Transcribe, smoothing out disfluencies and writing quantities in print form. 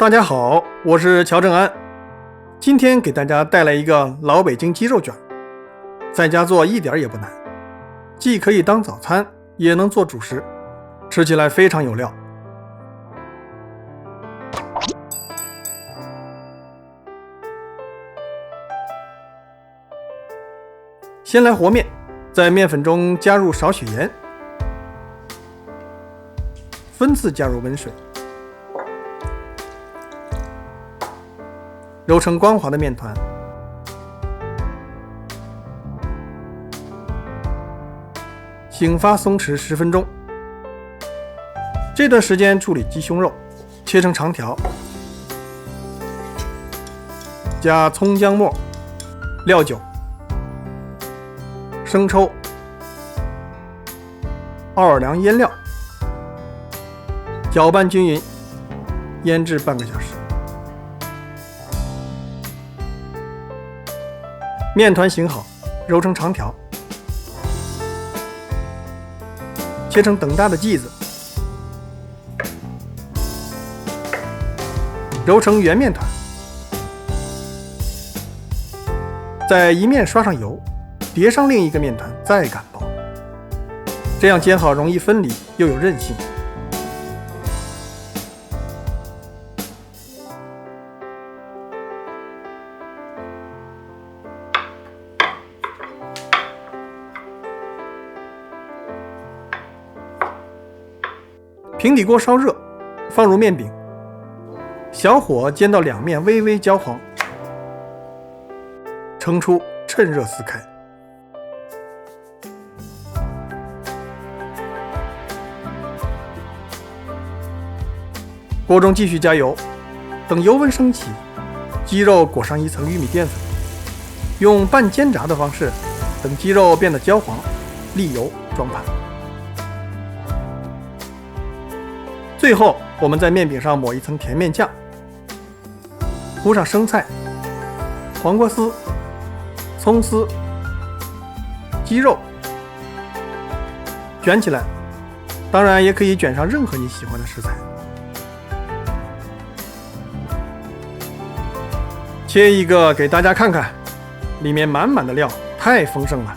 大家好，我是乔正安，今天给大家带来一个老北京鸡肉卷，在家做一点也不难，既可以当早餐，也能做主食，吃起来非常有料。先来和面，在面粉中加入少许盐，分次加入温水，揉成光滑的面团，醒发松弛10分钟。这段时间处理鸡胸肉，切成长条，加葱姜末、料酒、生抽、奥尔良腌料，搅拌均匀，腌制半个小时。面团醒好，揉成长条，切成等大的剂子，揉成圆面团，在一面刷上油，叠上另一个面团，再擀包，这样煎好容易分离，又有韧性。平底锅烧热，放入面饼，小火煎到两面微微焦黄，盛出，趁热撕开。锅中继续加油，等油温升起，鸡肉裹上一层玉米淀粉，用半煎炸的方式，等鸡肉变得焦黄，沥油装盘。最后，我们在面饼上抹一层甜面酱，铺上生菜、黄瓜丝、葱丝、鸡肉，卷起来。当然，也可以卷上任何你喜欢的食材。切一个给大家看看，里面满满的料，太丰盛了。